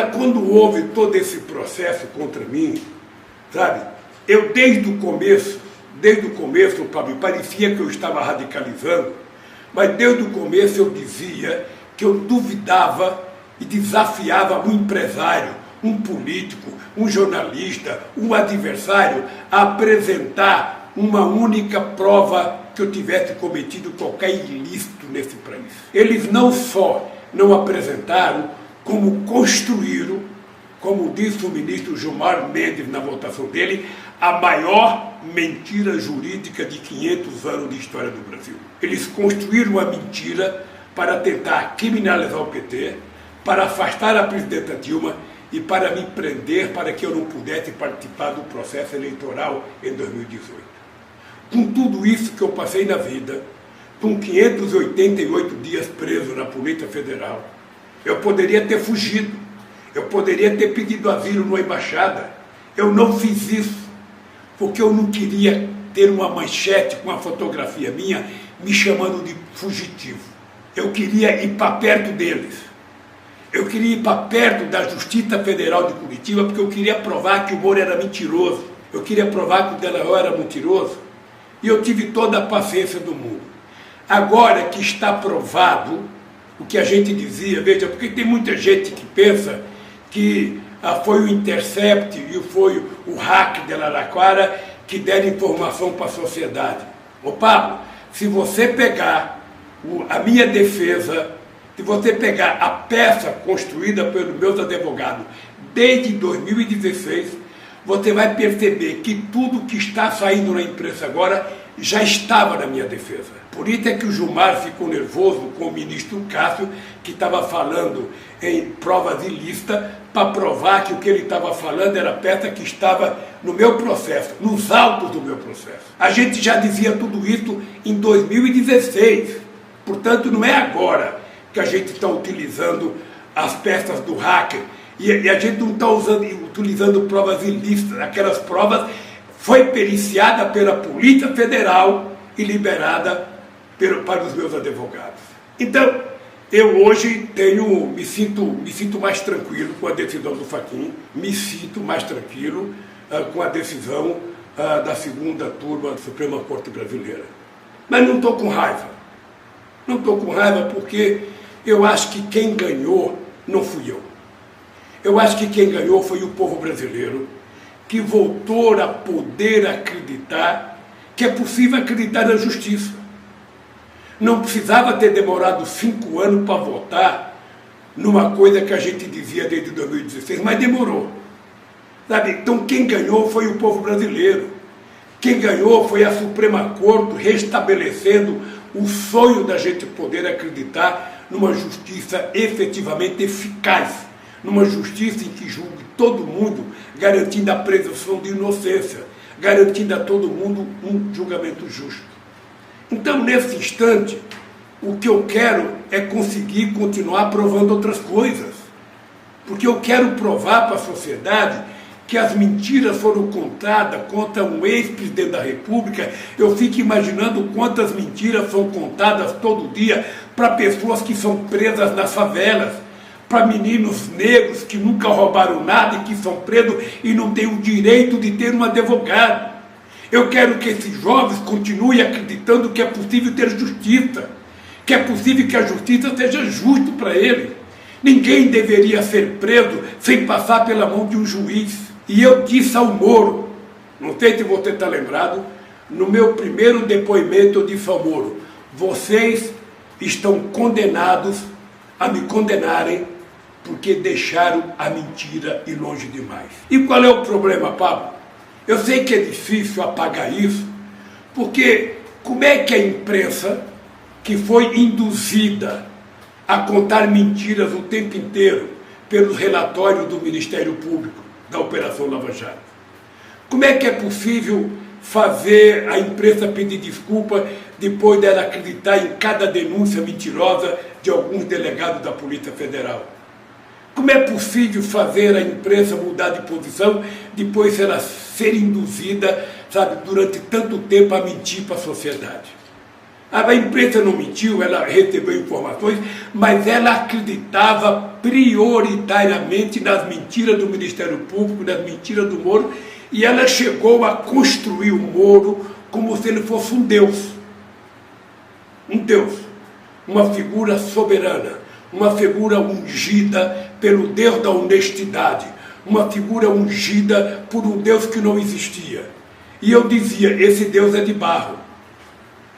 Quando houve todo esse processo contra mim, sabe, eu desde o começo, Pablo, parecia que eu estava radicalizando, mas desde o começo eu dizia que eu duvidava e desafiava um empresário, um político, um jornalista, um adversário a apresentar uma única prova que eu tivesse cometido qualquer ilícito nesse país. Eles não só não apresentaram, como construíram, como disse o ministro Gilmar Mendes na votação dele, a maior mentira jurídica de 500 anos de história do Brasil. Eles construíram uma mentira para tentar criminalizar o PT, para afastar a presidenta Dilma e para me prender para que eu não pudesse participar do processo eleitoral em 2018. Com tudo isso que eu passei na vida, com 588 dias preso na Polícia Federal, eu poderia ter fugido, eu poderia ter pedido asilo numa embaixada. Eu não fiz isso, porque eu não queria ter uma manchete com uma fotografia minha me chamando de fugitivo. Eu queria ir para perto deles. Eu queria ir para perto da Justiça Federal de Curitiba, porque eu queria provar que o Moro era mentiroso. Eu queria provar que o Delaroy era mentiroso. E eu tive toda a paciência do mundo. Agora que está provado o que a gente dizia, veja, porque tem muita gente que pensa que foi o Intercept e foi o hack de Araraquara que deram informação para a sociedade. Ô Pablo, se você pegar a minha defesa, se você pegar a peça construída pelos meus advogados desde 2016, você vai perceber que tudo que está saindo na imprensa agora já estava na minha defesa. Por isso é que o Gilmar ficou nervoso com o ministro Cássio, que estava falando em provas ilícitas, para provar que o que ele estava falando era peça que estava no meu processo, nos autos do meu processo. A gente já dizia tudo isso em 2016, portanto não é agora que a gente está utilizando as peças do hacker, e a gente não está utilizando provas ilícitas. Aquelas provas foi periciada pela Polícia Federal e liberada para os meus advogados. Então, eu hoje me sinto mais tranquilo com a decisão do Fachin, me sinto mais tranquilo com a decisão da segunda turma da Suprema Corte Brasileira. Mas não estou com raiva. Não estou com raiva porque eu acho que quem ganhou não fui eu. Eu acho que quem ganhou foi o povo brasileiro, que voltou a poder acreditar que é possível acreditar na justiça. Não precisava ter demorado 5 anos para votar numa coisa que a gente dizia desde 2016, mas demorou. Sabe? Então quem ganhou foi o povo brasileiro. Quem ganhou foi a Suprema Corte restabelecendo o sonho da gente poder acreditar numa justiça efetivamente eficaz, numa justiça em que julgue todo mundo, garantindo a presunção de inocência, garantindo a todo mundo um julgamento justo. Então, nesse instante, o que eu quero é conseguir continuar provando outras coisas. Porque eu quero provar para a sociedade que as mentiras foram contadas contra um ex-presidente da República. Eu fico imaginando quantas mentiras são contadas todo dia para pessoas que são presas nas favelas, para meninos negros que nunca roubaram nada e que são presos e não têm o direito de ter um advogado. Eu quero que esses jovens continuem acreditando que é possível ter justiça, que é possível que a justiça seja justa para eles. Ninguém deveria ser preso sem passar pela mão de um juiz. E eu disse ao Moro, não sei se você está lembrado, no meu primeiro depoimento eu disse ao Moro: vocês estão condenados a me condenarem porque deixaram a mentira ir longe demais. E qual é o problema, Pablo? Eu sei que é difícil apagar isso, porque como é que a imprensa, que foi induzida a contar mentiras o tempo inteiro pelos relatórios do Ministério Público da Operação Lava Jato, como é que é possível fazer a imprensa pedir desculpa depois dela acreditar em cada denúncia mentirosa de alguns delegados da Polícia Federal? Como é possível fazer a imprensa mudar de posição depois ela ser induzida, sabe, durante tanto tempo a mentir para a sociedade? A imprensa não mentiu, ela recebeu informações, mas ela acreditava prioritariamente nas mentiras do Ministério Público, nas mentiras do Moro, e ela chegou a construir o Moro como se ele fosse um Deus. Um Deus, uma figura soberana, uma figura ungida pelo Deus da honestidade, uma figura ungida por um Deus que não existia. E eu dizia, esse Deus é de barro.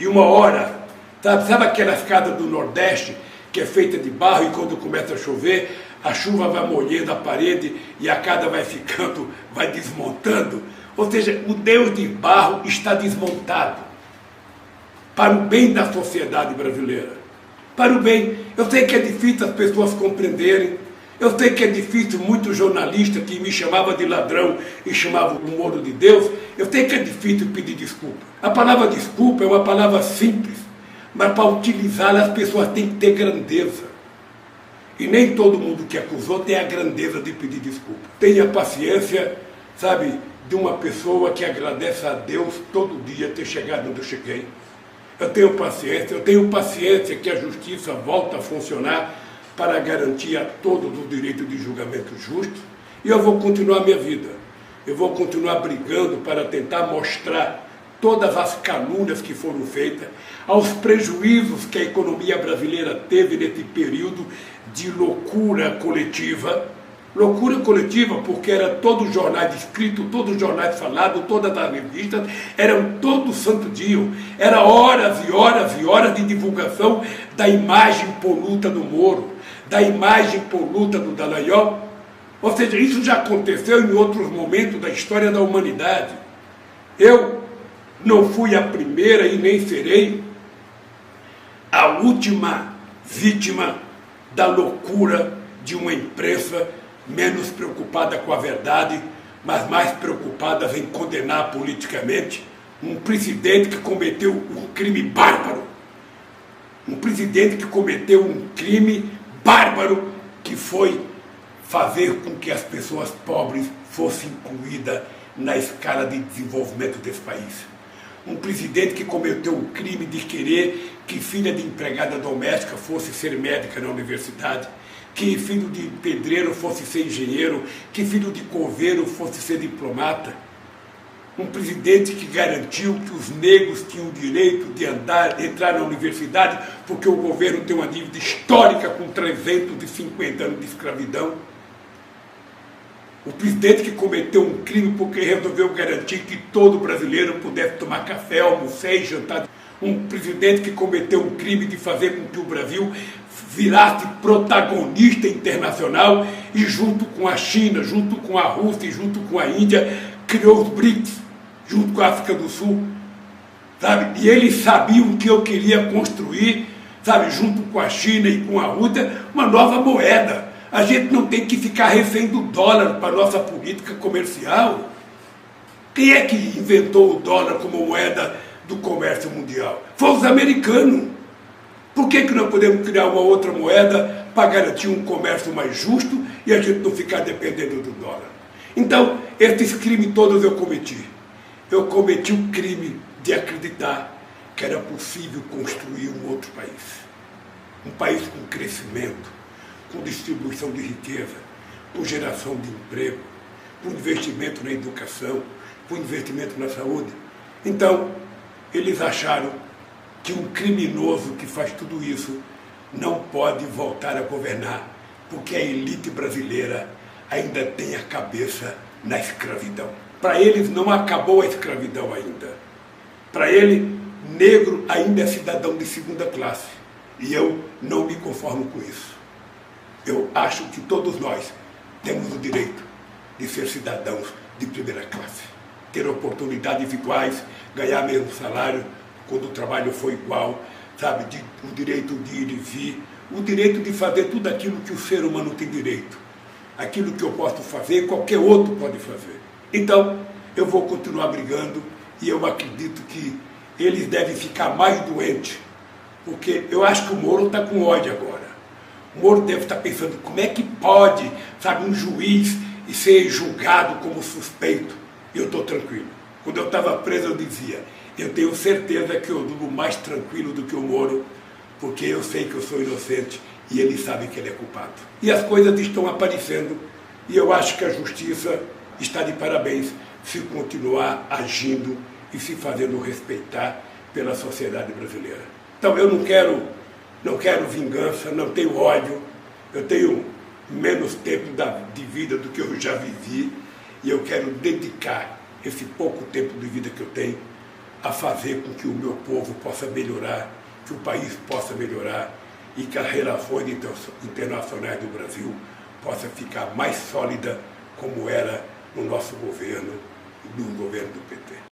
E uma hora, sabe aquela escada do Nordeste, que é feita de barro, e quando começa a chover, a chuva vai molhando a parede e a casa vai ficando, vai desmontando. Ou seja, o Deus de barro está desmontado para o bem da sociedade brasileira. Para o bem. Eu sei que é difícil as pessoas compreenderem. Eu sei que é difícil muitos jornalistas que me chamavam de ladrão e chamavam o Moro de Deus. Eu sei que é difícil pedir desculpa. A palavra desculpa é uma palavra simples, mas para utilizá-la as pessoas têm que ter grandeza. E nem todo mundo que acusou tem a grandeza de pedir desculpa. Tenha paciência, sabe, de uma pessoa que agradece a Deus todo dia ter chegado onde eu cheguei. Eu tenho paciência que a justiça volta a funcionar para garantir a todos o direito de julgamento justo, e eu vou continuar a minha vida. Eu vou continuar brigando para tentar mostrar todas as calúnias que foram feitas, aos prejuízos que a economia brasileira teve nesse período de loucura coletiva. Loucura coletiva porque era todos os jornais escritos, todos os jornais falados, todas as revistas, eram todo santo dia. Era horas e horas e horas de divulgação da imagem poluta do Moro, da imagem poluta do Dallagnol. Ou seja, isso já aconteceu em outros momentos da história da humanidade. Eu não fui a primeira e nem serei a última vítima da loucura de uma imprensa menos preocupada com a verdade, mas mais preocupada em condenar politicamente um presidente que cometeu um crime bárbaro. Um presidente que cometeu um crime bárbaro que foi fazer com que as pessoas pobres fossem incluídas na escala de desenvolvimento desse país. Um presidente que cometeu o crime de querer que filha de empregada doméstica fosse ser médica na universidade, que filho de pedreiro fosse ser engenheiro, que filho de coveiro fosse ser diplomata. Um presidente que garantiu que os negros tinham o direito de entrar na universidade, porque o governo tem uma dívida histórica com 350 anos de escravidão. O presidente que cometeu um crime porque resolveu garantir que todo brasileiro pudesse tomar café, almoçar e jantar. Um presidente que cometeu um crime de fazer com que o Brasil virasse protagonista internacional e junto com a China, junto com a Rússia e junto com a Índia, criou os BRICS, junto com a África do Sul, sabe? E eles sabiam que eu queria construir, sabe, junto com a China e com a Rússia, uma nova moeda. A gente não tem que ficar refém do dólar para a nossa política comercial. Quem é que inventou o dólar como moeda do comércio mundial? Foi os americanos. Por que não podemos criar uma outra moeda para garantir um comércio mais justo e a gente não ficar dependendo do dólar? Então, esses crimes todos eu cometi. Eu cometi o crime de acreditar que era possível construir um outro país. Um país com crescimento, com distribuição de riqueza, com geração de emprego, com investimento na educação, com investimento na saúde. Então, eles acharam que um criminoso que faz tudo isso não pode voltar a governar, porque a elite brasileira ainda tem a cabeça na escravidão. Para eles não acabou a escravidão ainda. Para ele, negro ainda é cidadão de segunda classe. E eu não me conformo com isso. Eu acho que todos nós temos o direito de ser cidadãos de primeira classe. Ter oportunidades iguais, ganhar mesmo salário, quando o trabalho for igual, sabe, o direito de ir e vir, o direito de fazer tudo aquilo que o ser humano tem direito. Aquilo que eu posso fazer, qualquer outro pode fazer. Então, eu vou continuar brigando e eu acredito que eles devem ficar mais doentes, porque eu acho que o Moro está com ódio agora. O Moro deve estar pensando, como é que pode, sabe, um juiz ser julgado como suspeito? E eu estou tranquilo. Quando eu estava preso, eu dizia, eu tenho certeza que eu durmo mais tranquilo do que o Moro, porque eu sei que eu sou inocente e ele sabe que ele é culpado. E as coisas estão aparecendo e eu acho que a justiça está de parabéns se continuar agindo e se fazendo respeitar pela sociedade brasileira. Então eu não quero vingança, não tenho ódio, eu tenho menos tempo de vida do que eu já vivi e eu quero dedicar esse pouco tempo de vida que eu tenho a fazer com que o meu povo possa melhorar, que o país possa melhorar e que as relações internacionais do Brasil possam ficar mais sólidas como era no nosso governo, no governo do PT.